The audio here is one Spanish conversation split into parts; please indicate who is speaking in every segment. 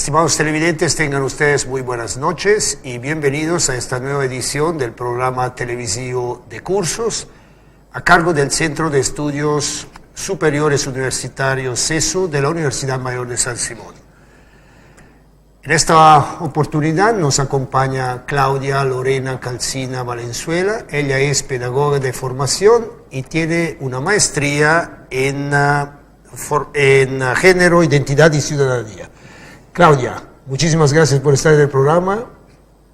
Speaker 1: Estimados televidentes, tengan ustedes muy buenas noches y bienvenidos a esta nueva edición del programa televisivo de cursos a cargo del Centro de Estudios Superiores Universitarios CESU de la Universidad Mayor de San Simón. En esta oportunidad nos acompaña Claudia Lorena Calcina Valenzuela. Ella es pedagoga de formación y tiene una maestría en Género, Identidad y Ciudadanía. Claudia, muchísimas gracias por estar en el programa.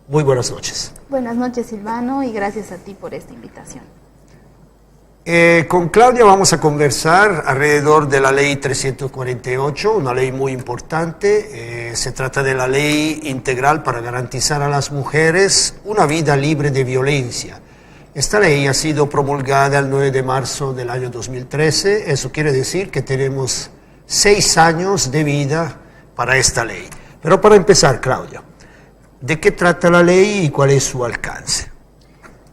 Speaker 1: Muy buenas noches.
Speaker 2: Buenas noches, Silvano, y gracias a ti por esta invitación.
Speaker 1: Con Claudia vamos a conversar alrededor de la Ley 348, una ley muy importante. Se trata de la ley integral para garantizar a las mujeres una vida libre de violencia. Esta ley ha sido promulgada el 9 de marzo del año 2013. Eso quiere decir que tenemos 6 años de vida para esta ley. Pero para empezar, Claudia, ¿de qué trata la ley y cuál es su alcance?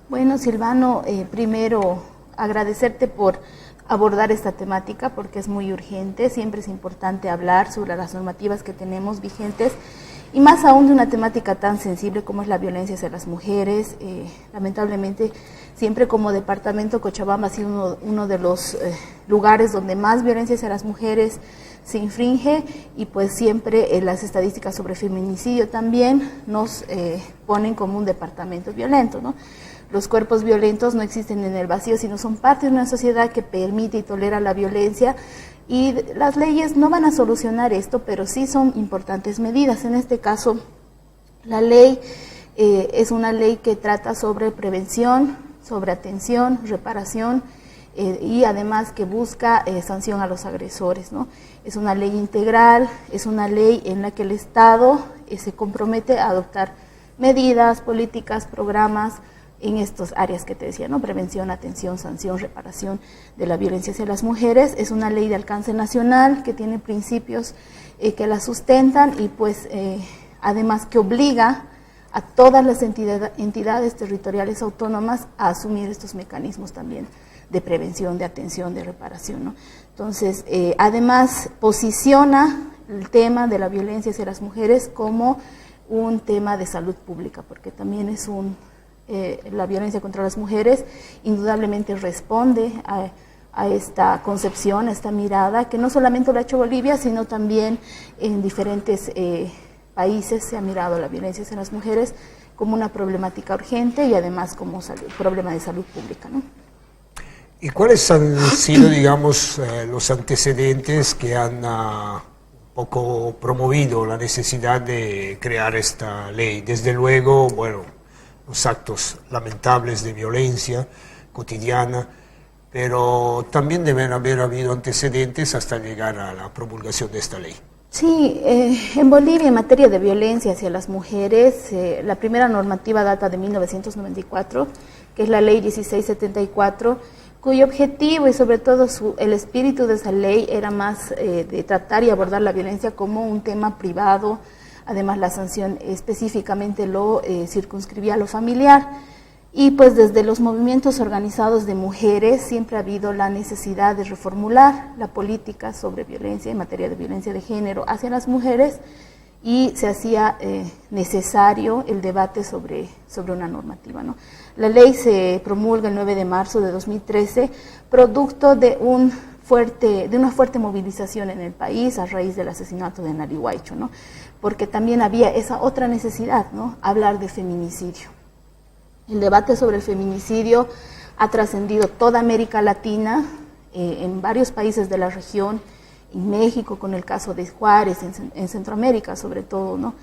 Speaker 2: Bueno, Silvano, primero agradecerte por abordar esta temática porque es muy urgente. Siempre es importante hablar sobre las normativas que tenemos vigentes y más aún de una temática tan sensible como es la violencia hacia las mujeres. Lamentablemente, siempre como departamento, Cochabamba ha sido uno de los lugares donde más violencia hacia las mujeres se infringe y pues siempre las estadísticas sobre feminicidio también nos ponen como un departamento violento, ¿no? Los cuerpos violentos no existen en el vacío, sino son parte de una sociedad que permite y tolera la violencia y las leyes no van a solucionar esto, pero sí son importantes medidas. En este caso, la ley es una ley que trata sobre prevención, sobre atención, reparación, y además que busca sanción a los agresores, ¿no? Es una ley integral, es una ley en la que el Estado se compromete a adoptar medidas, políticas, programas en estas áreas que te decía, ¿no? Prevención, atención, sanción, reparación de la violencia hacia las mujeres. Es una ley de alcance nacional que tiene principios que la sustentan y pues además que obliga a todas las entidades territoriales autónomas a asumir estos mecanismos también de prevención, de atención, de reparación, ¿no? Entonces, además posiciona el tema de la violencia hacia las mujeres como un tema de salud pública, porque también es la violencia contra las mujeres indudablemente responde a esta concepción, a esta mirada, que no solamente lo ha hecho Bolivia, sino también en diferentes países se ha mirado la violencia hacia las mujeres como una problemática urgente y además como problema de salud pública, ¿no?
Speaker 1: ¿Y cuáles han sido, digamos, los antecedentes que han un poco promovido la necesidad de crear esta ley? Desde luego, bueno, los actos lamentables de violencia cotidiana, pero también deben haber habido antecedentes hasta llegar a la promulgación de esta ley.
Speaker 2: Sí, en Bolivia en materia de violencia hacia las mujeres, la primera normativa data de 1994, que es la ley 1674, cuyo objetivo y sobre todo el espíritu de esa ley era más de tratar y abordar la violencia como un tema privado. Además, la sanción específicamente lo circunscribía a lo familiar. Y pues desde los movimientos organizados de mujeres siempre ha habido la necesidad de reformular la política sobre violencia en materia de violencia de género hacia las mujeres y se hacía necesario el debate sobre una normativa, ¿no? La ley se promulga el 9 de marzo de 2013, producto de una fuerte movilización en el país a raíz del asesinato de Narihuaycho, ¿no? Porque también había esa otra necesidad, ¿no? Hablar de feminicidio. El debate sobre el feminicidio ha trascendido toda América Latina, en varios países de la región, en México con el caso de Juárez, en Centroamérica sobre todo, ¿no?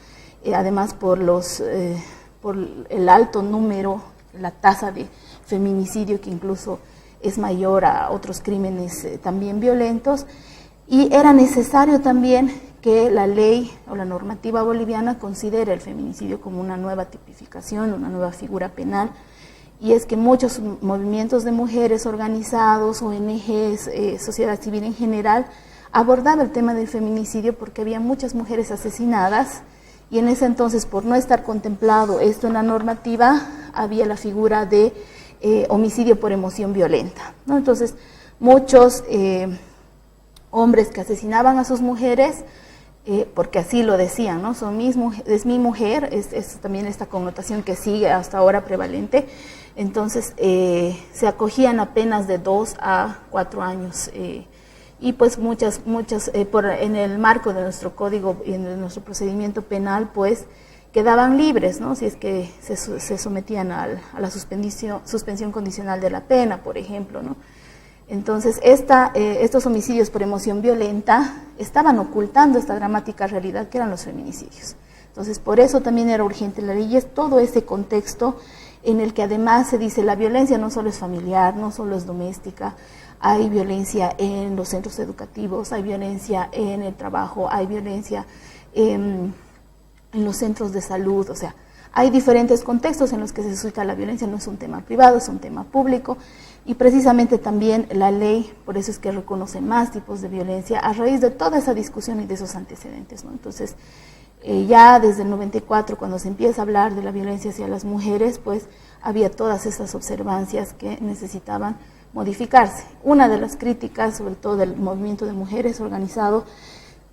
Speaker 2: Además por el alto número, la tasa de feminicidio que incluso es mayor a otros crímenes también violentos, y era necesario también que la ley o la normativa boliviana considere el feminicidio como una nueva tipificación, una nueva figura penal, y es que muchos movimientos de mujeres organizados, ONGs, sociedad civil en general, abordaba el tema del feminicidio porque había muchas mujeres asesinadas y en ese entonces, por no estar contemplado esto en la normativa, había la figura de homicidio por emoción violenta, ¿no? Entonces, muchos hombres que asesinaban a sus mujeres porque así lo decían, ¿no? Es mi mujer, es también esta connotación que sigue hasta ahora prevalente. Entonces se acogían apenas de 2 a 4 años y pues muchas en el marco de nuestro código y en nuestro procedimiento penal pues quedaban libres, ¿no? Si es que se sometían a la suspensión condicional de la pena, por ejemplo, ¿no? Entonces, estos homicidios por emoción violenta estaban ocultando esta dramática realidad que eran los feminicidios. Entonces, por eso también era urgente la ley, y es todo ese contexto en el que además se dice la violencia no solo es familiar, no solo es doméstica, hay violencia en los centros educativos, hay violencia en el trabajo, hay violencia en los centros de salud, o sea, hay diferentes contextos en los que se suscita la violencia, no es un tema privado, es un tema público. Y precisamente también la ley, por eso es que reconoce más tipos de violencia a raíz de toda esa discusión y de esos antecedentes, ¿no? Entonces, ya desde el 94, cuando se empieza a hablar de la violencia hacia las mujeres, pues había todas esas observancias que necesitaban modificarse. Una de las críticas, sobre todo del movimiento de mujeres organizado,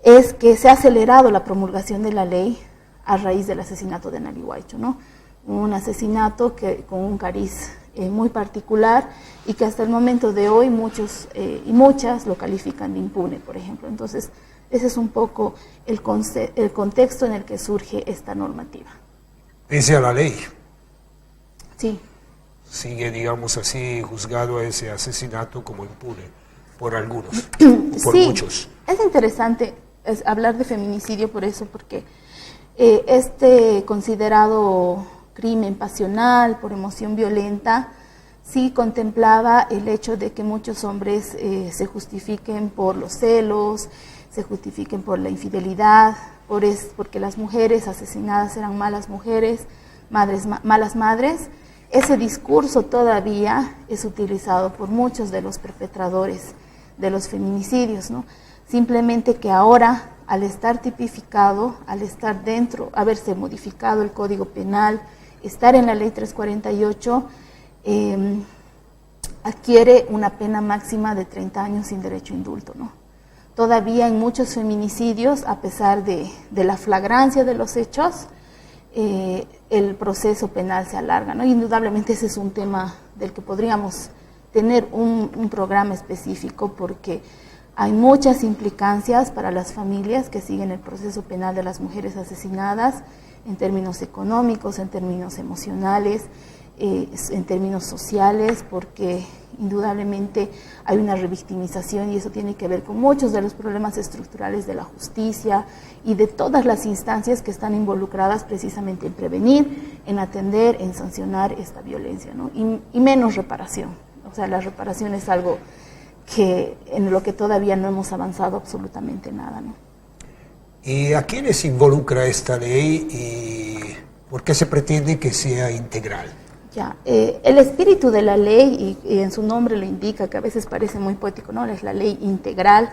Speaker 2: es que se ha acelerado la promulgación de la ley a raíz del asesinato de Nali Huaycho, ¿no? Un asesinato con un cariz muy particular y que hasta el momento de hoy muchos y muchas lo califican de impune, por ejemplo. Entonces, ese es un poco el contexto en el que surge esta normativa.
Speaker 1: Pese a la ley.
Speaker 2: Sí.
Speaker 1: Sigue, digamos así, juzgado ese asesinato como impune por algunos, por
Speaker 2: sí,
Speaker 1: muchos.
Speaker 2: Es interesante hablar de feminicidio por eso, porque este considerado crimen pasional por emoción violenta sí contemplaba el hecho de que muchos hombres se justifiquen por los celos, se justifiquen por la infidelidad, porque las mujeres asesinadas eran malas mujeres, malas madres. Ese discurso todavía es utilizado por muchos de los perpetradores de los feminicidios, ¿no? Simplemente que ahora, al estar tipificado, al estar dentro, haberse modificado el Código Penal, estar en la Ley 348, adquiere una pena máxima de 30 años sin derecho a indulto, ¿no? Todavía en muchos feminicidios, a pesar de la flagrancia de los hechos, el proceso penal se alarga, ¿no? Indudablemente ese es un tema del que podríamos tener un programa específico, porque hay muchas implicancias para las familias que siguen el proceso penal de las mujeres asesinadas, en términos económicos, en términos emocionales, en términos sociales, porque indudablemente hay una revictimización y eso tiene que ver con muchos de los problemas estructurales de la justicia y de todas las instancias que están involucradas precisamente en prevenir, en atender, en sancionar esta violencia, ¿no? Y menos reparación. O sea, la reparación es algo en lo que todavía no hemos avanzado absolutamente nada, ¿no?
Speaker 1: ¿Y a quiénes involucra esta ley y por qué se pretende que sea integral?
Speaker 2: Ya, el espíritu de la ley, y en su nombre lo indica, que a veces parece muy poético, ¿no? Es la ley integral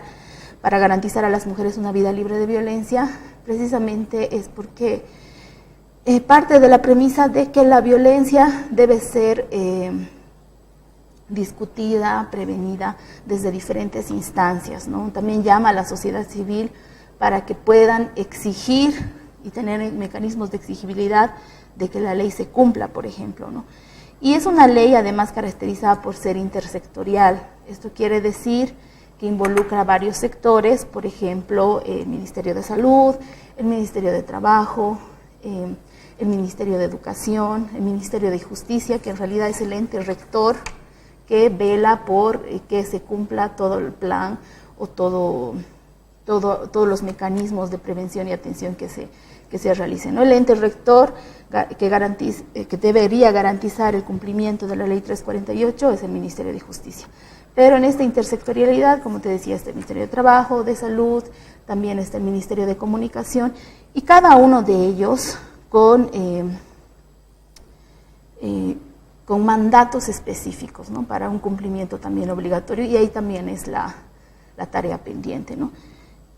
Speaker 2: para garantizar a las mujeres una vida libre de violencia, precisamente es porque parte de la premisa de que la violencia debe ser discutida, prevenida desde diferentes instancias, ¿no? También llama a la sociedad civil para que puedan exigir y tener mecanismos de exigibilidad de que la ley se cumpla, por ejemplo, ¿no? Y es una ley además caracterizada por ser intersectorial. Esto quiere decir que involucra varios sectores, por ejemplo, el Ministerio de Salud, el Ministerio de Trabajo, el Ministerio de Educación, el Ministerio de Justicia, que en realidad es el ente rector que vela por que se cumpla todo el plan o todos los mecanismos de prevención y atención que se realicen, ¿no? El ente rector que debería garantizar el cumplimiento de la Ley 348 es el Ministerio de Justicia. Pero en esta intersectorialidad, como te decía, está el Ministerio de Trabajo, de Salud, también está el Ministerio de Comunicación, y cada uno de ellos con mandatos específicos, ¿no? Para un cumplimiento también obligatorio, y ahí también es la tarea pendiente, ¿no?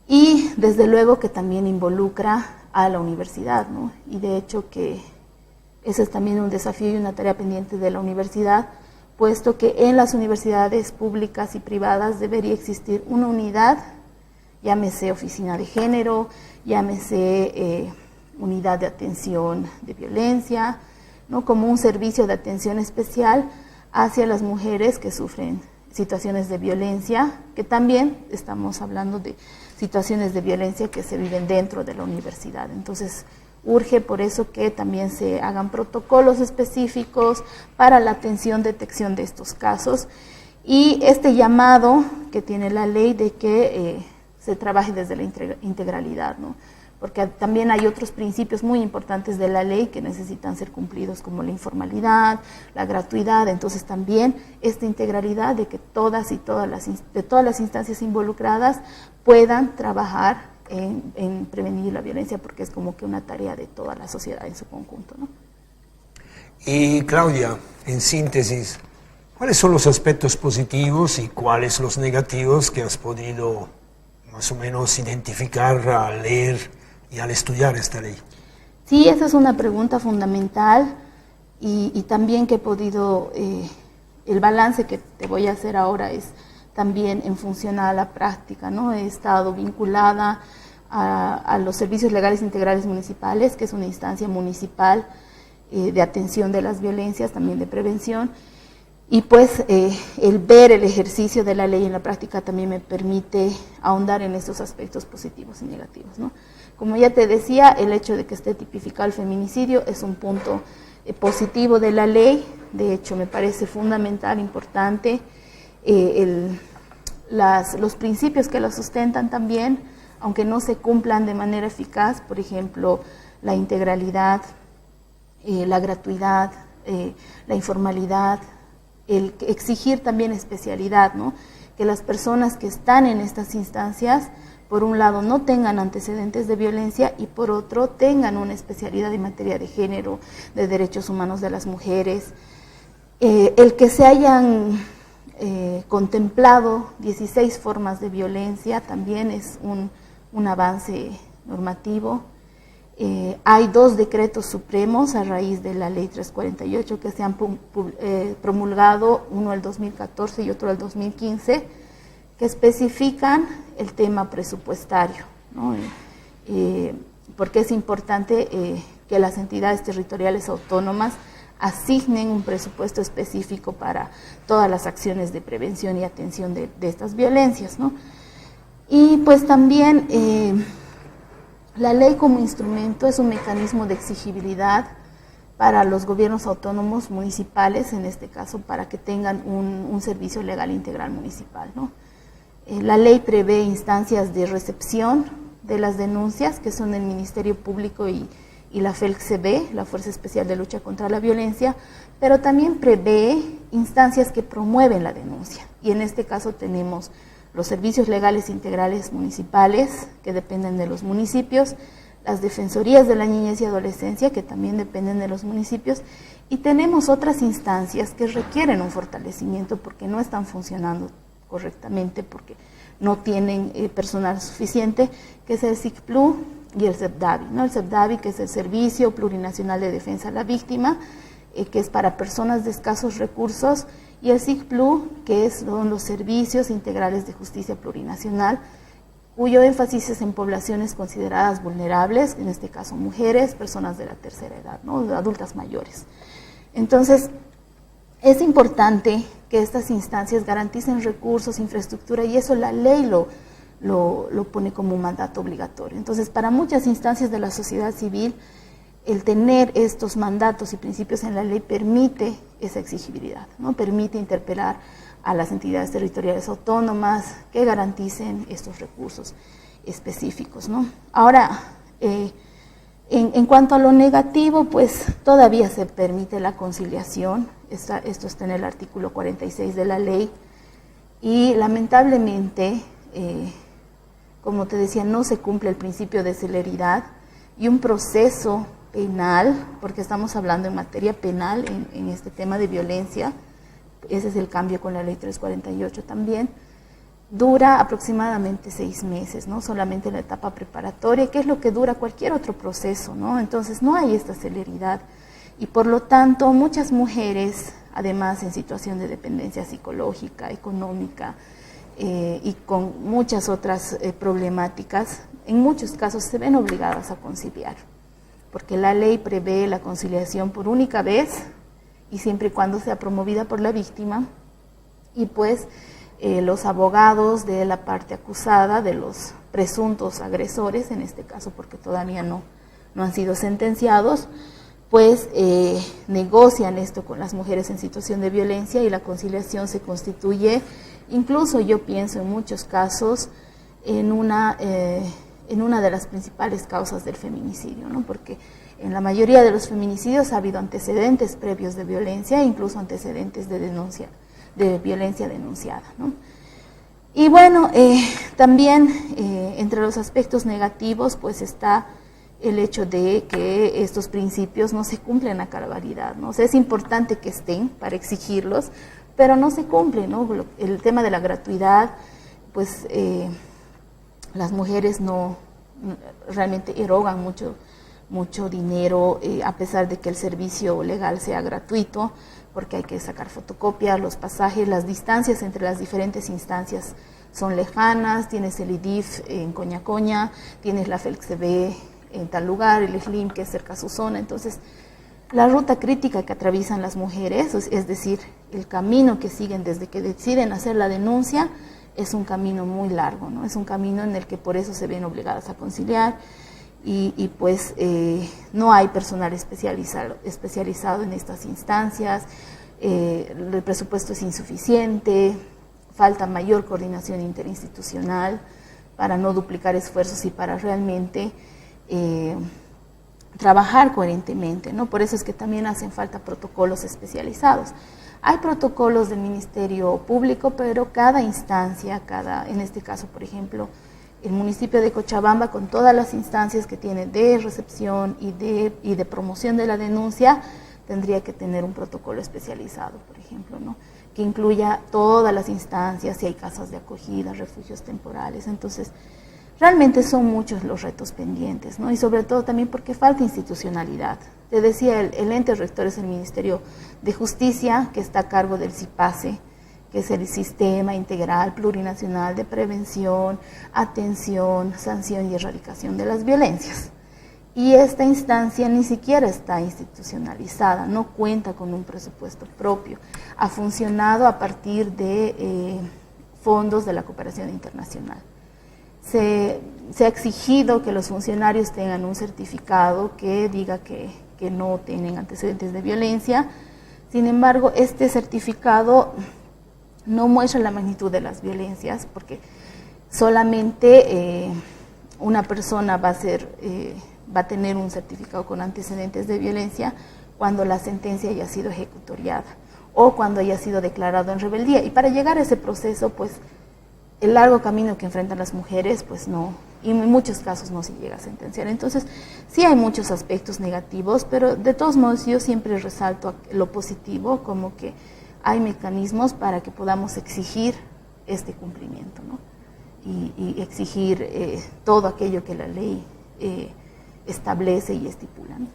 Speaker 2: Y desde luego que también involucra a la universidad, ¿no? Y de hecho que ese es también un desafío y una tarea pendiente de la universidad, puesto que en las universidades públicas y privadas debería existir una unidad llámese oficina de género, llámese unidad de atención de violencia, ¿no? Como un servicio de atención especial hacia las mujeres que sufren situaciones de violencia, que también estamos hablando de situaciones de violencia que se viven dentro de la universidad. Entonces, urge por eso que también se hagan protocolos específicos para la atención, detección de estos casos, y este llamado que tiene la ley de que se trabaje desde la integralidad, ¿no? Porque también hay otros principios muy importantes de la ley que necesitan ser cumplidos, como la informalidad, la gratuidad. Entonces también esta integralidad de que todas las instancias involucradas puedan trabajar en prevenir la violencia, porque es como que una tarea de toda la sociedad en su conjunto, ¿no?
Speaker 1: Y Claudia, en síntesis, ¿cuáles son los aspectos positivos y cuáles los negativos que has podido más o menos identificar al leer y al estudiar esta ley?
Speaker 2: Sí, esa es una pregunta fundamental y también que he podido, el balance que te voy a hacer ahora es también en función a la práctica, ¿no? He estado vinculada a los servicios legales integrales municipales, que es una instancia municipal de atención de las violencias, también de prevención, y pues el ver el ejercicio de la ley en la práctica también me permite ahondar en estos aspectos positivos y negativos, ¿no? Como ya te decía, el hecho de que esté tipificado el feminicidio es un punto positivo de la ley. De hecho, me parece fundamental, importante, los principios que la sustentan también, aunque no se cumplan de manera eficaz, por ejemplo, la integralidad, la gratuidad, la informalidad, el exigir también especialidad, ¿no? Que las personas que están en estas instancias, por un lado, no tengan antecedentes de violencia y por otro, tengan una especialidad en materia de género, de derechos humanos de las mujeres. El que se hayan contemplado 16 formas de violencia también es un avance normativo. Hay 2 decretos supremos a raíz de la ley 348 que se han promulgado, uno el 2014 y otro el 2015, que especifican el tema presupuestario, ¿no? Porque es importante que las entidades territoriales autónomas asignen un presupuesto específico para todas las acciones de prevención y atención de estas violencias, ¿no? Y pues también la ley como instrumento es un mecanismo de exigibilidad para los gobiernos autónomos municipales, en este caso para que tengan un servicio legal integral municipal, ¿no? La ley prevé instancias de recepción de las denuncias, que son el Ministerio Público y la FELCB, la Fuerza Especial de Lucha contra la Violencia, pero también prevé instancias que promueven la denuncia. Y en este caso tenemos los servicios legales integrales municipales, que dependen de los municipios, las defensorías de la niñez y adolescencia, que también dependen de los municipios, y tenemos otras instancias que requieren un fortalecimiento porque no están funcionando correctamente, porque no tienen personal suficiente, que es el SICPLU y el CEPDAVI, ¿no? El CEPDAVI, que es el Servicio Plurinacional de Defensa a la Víctima, que es para personas de escasos recursos, y el SICPLU, que son los Servicios Integrales de Justicia Plurinacional, cuyo énfasis es en poblaciones consideradas vulnerables, en este caso mujeres, personas de la tercera edad, ¿no? Adultas mayores. Entonces, es importante que estas instancias garanticen recursos, infraestructura, y eso la ley lo pone como un mandato obligatorio. Entonces, para muchas instancias de la sociedad civil, el tener estos mandatos y principios en la ley permite esa exigibilidad, ¿no? Permite interpelar a las entidades territoriales autónomas que garanticen estos recursos específicos, ¿no? Ahora, en cuanto a lo negativo, pues todavía se permite la conciliación. Esto está en el artículo 46 de la ley, y lamentablemente, como te decía, no se cumple el principio de celeridad, y un proceso penal, porque estamos hablando en materia penal en este tema de violencia, ese es el cambio con la ley 348 también, dura aproximadamente 6 meses, ¿no? Solamente la etapa preparatoria, que es lo que dura cualquier otro proceso, ¿no? Entonces no hay esta celeridad, y por lo tanto muchas mujeres, además en situación de dependencia psicológica, económica, y con muchas otras problemáticas, en muchos casos se ven obligadas a conciliar, porque la ley prevé la conciliación por única vez y siempre y cuando sea promovida por la víctima, y pues los abogados de la parte acusada, de los presuntos agresores, en este caso porque todavía no han sido sentenciados, pues negocian esto con las mujeres en situación de violencia y la conciliación se constituye, incluso yo pienso en muchos casos, en una de las principales causas del feminicidio, ¿no? Porque en la mayoría de los feminicidios ha habido antecedentes previos de violencia, incluso antecedentes de violencia denunciada, ¿no? Y bueno, también entre los aspectos negativos pues está el hecho de que estos principios no se cumplen a cabalidad, ¿no? O sea, es importante que estén para exigirlos, pero no se cumplen, ¿no? El tema de la gratuidad, pues las mujeres no realmente erogan mucho dinero, a pesar de que el servicio legal sea gratuito, porque hay que sacar fotocopias, los pasajes, las distancias entre las diferentes instancias son lejanas, tienes el IDIF en Coña, tienes la FELCB en tal lugar, el SLIM que es cerca a su zona, entonces la ruta crítica que atraviesan las mujeres, es decir, el camino que siguen desde que deciden hacer la denuncia, es un camino muy largo, ¿no? Es un camino en el que por eso se ven obligadas a conciliar y pues no hay personal especializado en estas instancias, el presupuesto es insuficiente, falta mayor coordinación interinstitucional para no duplicar esfuerzos y para realmente trabajar coherentemente, ¿no? Por eso es que también hacen falta protocolos especializados. Hay protocolos del Ministerio Público, pero cada instancia, en este caso, por ejemplo, el municipio de Cochabamba, con todas las instancias que tiene de recepción y de promoción de la denuncia, tendría que tener un protocolo especializado, por ejemplo, ¿no? Que incluya todas las instancias, si hay casas de acogida, refugios temporales. Entonces, realmente son muchos los retos pendientes, ¿no? Y sobre todo también porque falta institucionalidad. Te decía, el ente rector es el Ministerio de Justicia, que está a cargo del CIPACE, que es el Sistema Integral Plurinacional de Prevención, Atención, Sanción y Erradicación de las Violencias. Y esta instancia ni siquiera está institucionalizada, no cuenta con un presupuesto propio. Ha funcionado a partir de fondos de la cooperación internacional. Se ha exigido que los funcionarios tengan un certificado que diga que no tienen antecedentes de violencia. Sin embargo, este certificado no muestra la magnitud de las violencias, porque solamente una persona va a tener un certificado con antecedentes de violencia cuando la sentencia haya sido ejecutoriada o cuando haya sido declarado en rebeldía. Y para llegar a ese proceso, pues, el largo camino que enfrentan las mujeres, pues no, y en muchos casos no se llega a sentenciar. Entonces, sí hay muchos aspectos negativos, pero de todos modos yo siempre resalto lo positivo, como que hay mecanismos para que podamos exigir este cumplimiento, ¿no? Y exigir todo aquello que la ley establece y estipula, ¿no?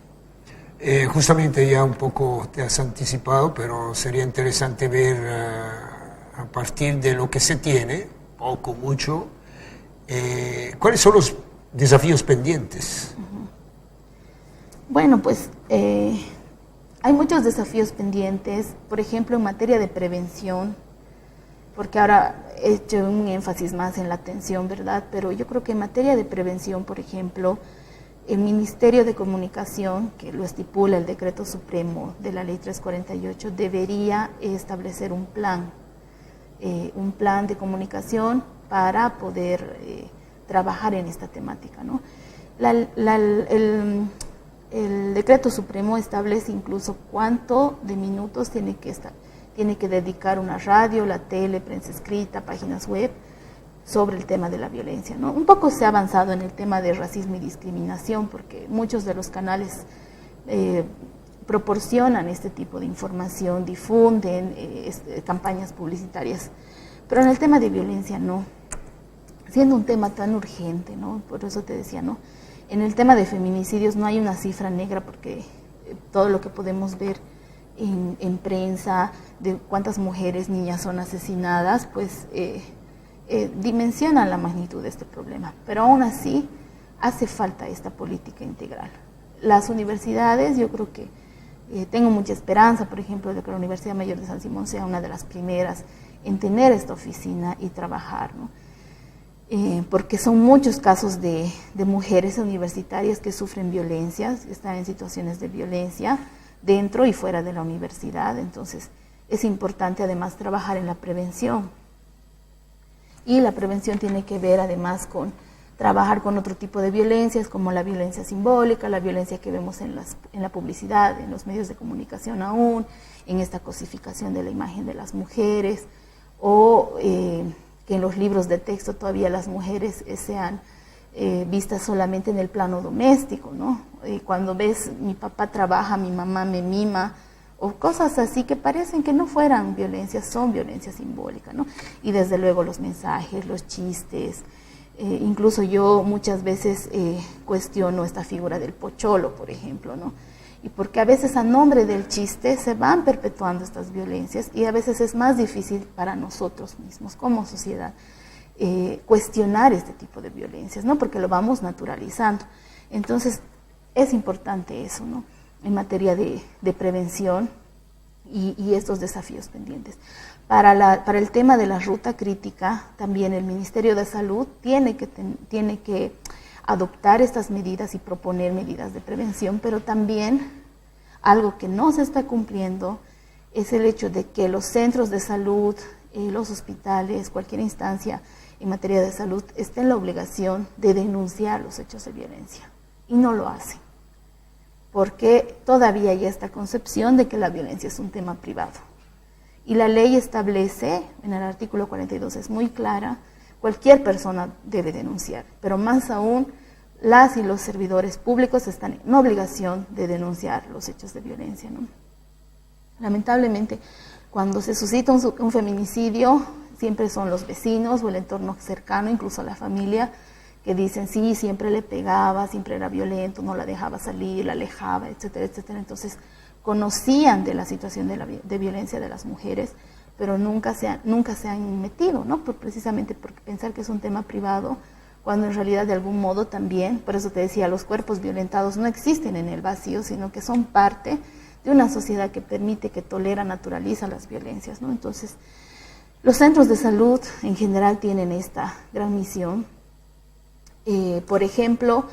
Speaker 1: Justamente ya un poco te has anticipado, pero sería interesante ver a partir de lo que se tiene, poco, mucho, ¿cuáles son los desafíos pendientes?
Speaker 2: Bueno, pues hay muchos desafíos pendientes, por ejemplo, en materia de prevención, porque ahora he hecho un énfasis más en la atención, ¿verdad? Pero yo creo que en materia de prevención, por ejemplo, el Ministerio de Comunicación, que lo estipula el Decreto Supremo de la Ley 348, debería establecer un plan de comunicación para poder trabajar en esta temática, ¿no? El Decreto Supremo establece incluso cuánto de minutos tiene que dedicar una radio, la tele, prensa escrita, páginas web sobre el tema de la violencia, ¿no? Un poco se ha avanzado en el tema de racismo y discriminación, porque muchos de los canales proporcionan este tipo de información, difunden campañas publicitarias, pero en el tema de violencia no, siendo un tema tan urgente, ¿no? Por eso te decía, ¿no? En el tema de feminicidios no hay una cifra negra, porque todo lo que podemos ver en prensa de cuántas mujeres, niñas son asesinadas, pues dimensionan la magnitud de este problema, pero aún así hace falta esta política integral. Las universidades, yo creo que tengo mucha esperanza, por ejemplo, de que la Universidad Mayor de San Simón sea una de las primeras en tener esta oficina y trabajar, ¿no? Porque son muchos casos de mujeres universitarias que sufren violencias, están en situaciones de violencia dentro y fuera de la universidad. Entonces es importante además trabajar en la prevención, y la prevención tiene que ver además con trabajar con otro tipo de violencias, como la violencia simbólica, la violencia que vemos en la publicidad, en los medios de comunicación aún, en esta cosificación de la imagen de las mujeres, o que en los libros de texto todavía las mujeres sean vistas solamente en el plano doméstico, ¿no? Cuando ves mi papá trabaja, mi mamá me mima, o cosas así que parecen que no fueran violencias, son violencia simbólica, ¿no? Y desde luego los mensajes, los chistes, incluso yo muchas veces cuestiono esta figura del pocholo, por ejemplo, ¿no? Y porque a veces a nombre del chiste se van perpetuando estas violencias, y a veces es más difícil para nosotros mismos como sociedad cuestionar este tipo de violencias, ¿no? Porque lo vamos naturalizando. Entonces es importante eso, ¿no? En materia de prevención y estos desafíos pendientes. Para el tema de la ruta crítica, también el Ministerio de Salud tiene que adoptar estas medidas y proponer medidas de prevención, pero también algo que no se está cumpliendo es el hecho de que los centros de salud, los hospitales, cualquier instancia en materia de salud esté en la obligación de denunciar los hechos de violencia, y no lo hacen, porque todavía hay esta concepción de que la violencia es un tema privado. Y la ley establece, en el artículo 42 es muy clara, cualquier persona debe denunciar, pero más aún las y los servidores públicos están en obligación de denunciar los hechos de violencia, ¿no? Lamentablemente, cuando se suscita un feminicidio, siempre son los vecinos o el entorno cercano, incluso la familia, que dicen, sí, siempre le pegaba, siempre era violento, no la dejaba salir, la alejaba, etcétera, etcétera. Entonces, conocían de la situación de violencia de las mujeres, pero nunca se han metido, ¿no? Precisamente por pensar que es un tema privado, cuando en realidad de algún modo también, por eso te decía, los cuerpos violentados no existen en el vacío, sino que son parte de una sociedad que permite, que tolera, naturaliza las violencias, ¿no? Entonces, los centros de salud en general tienen esta gran misión. Por ejemplo,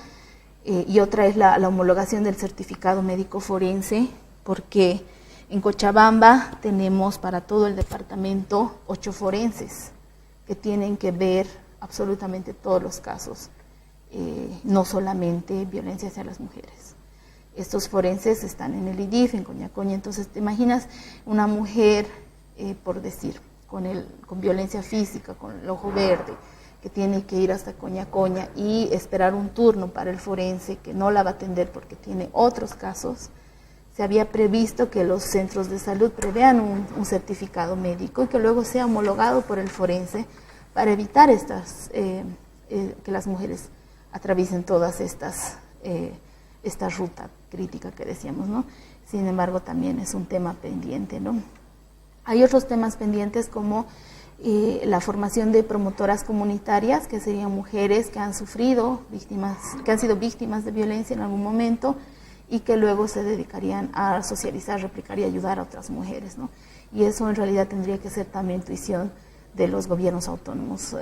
Speaker 2: y otra es la homologación del certificado médico forense, porque en Cochabamba tenemos para todo el departamento 8 forenses que tienen que ver absolutamente todos los casos, no solamente violencia hacia las mujeres. Estos forenses están en el IDIF, en Coñacoña. Entonces, te imaginas una mujer, por decir, con violencia física, con el ojo verde, que tiene que ir hasta Coñacoña y esperar un turno para el forense, que no la va a atender porque tiene otros casos. Se había previsto que los centros de salud prevean un certificado médico y que luego sea homologado por el forense para evitar que las mujeres atraviesen todas esta ruta crítica que decíamos, ¿no? Sin embargo, también es un tema pendiente, ¿no? Hay otros temas pendientes como la formación de promotoras comunitarias, que serían mujeres que han sido víctimas de violencia en algún momento y que luego se dedicarían a socializar, replicar y ayudar a otras mujeres, ¿no? Y eso en realidad tendría que ser también intuición de los gobiernos autónomos,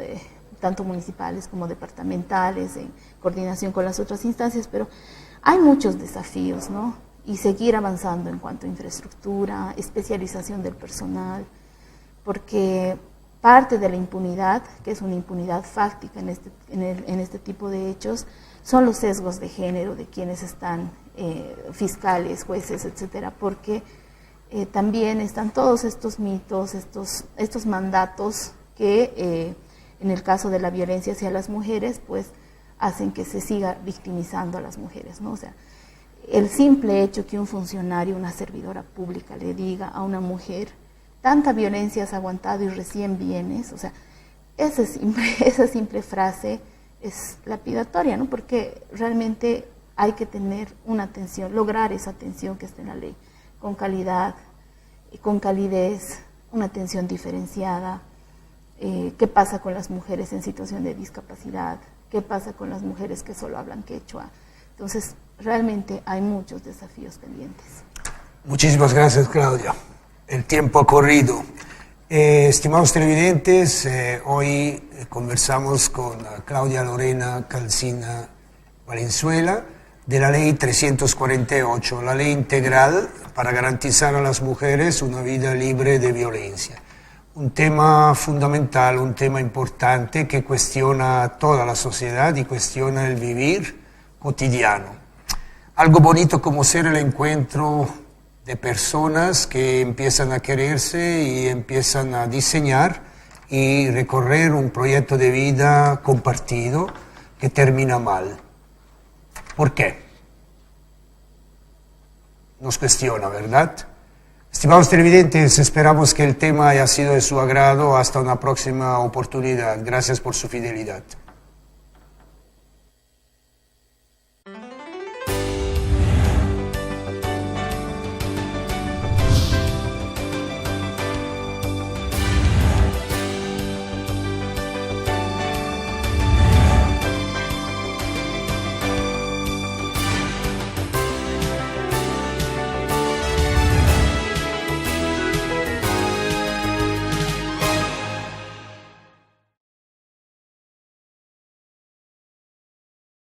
Speaker 2: tanto municipales como departamentales, en coordinación con las otras instancias, pero hay muchos desafíos, ¿no? Y seguir avanzando en cuanto a infraestructura, especialización del personal, porque parte de la impunidad, que es una impunidad fáctica en este tipo de hechos, son los sesgos de género de quienes están, fiscales, jueces, etcétera, porque también están todos estos mitos, estos mandatos que en el caso de la violencia hacia las mujeres, pues hacen que se siga victimizando a las mujeres, ¿no? O sea, el simple hecho que un funcionario, una servidora pública le diga a una mujer, tanta violencia has aguantado y recién vienes, o sea, esa simple frase es lapidatoria, ¿no? Porque realmente hay que tener una atención, lograr esa atención que está en la ley, con calidad, con calidez, una atención diferenciada, qué pasa con las mujeres en situación de discapacidad, qué pasa con las mujeres que solo hablan quechua. Entonces, realmente hay muchos desafíos pendientes.
Speaker 1: Muchísimas gracias, Claudia. El tiempo ha corrido. Estimados televidentes, hoy conversamos con Claudia Lorena Calcina Valenzuela de la Ley 348, la ley integral para garantizar a las mujeres una vida libre de violencia. Un tema fundamental, un tema importante que cuestiona toda la sociedad y cuestiona el vivir cotidiano. Algo bonito como ser el encuentro de personas que empiezan a quererse y empiezan a diseñar y recorrer un proyecto de vida compartido que termina mal. ¿Por qué? Nos cuestiona, ¿verdad? Estimados televidentes, esperamos que el tema haya sido de su agrado. Hasta una próxima oportunidad. Gracias por su fidelidad.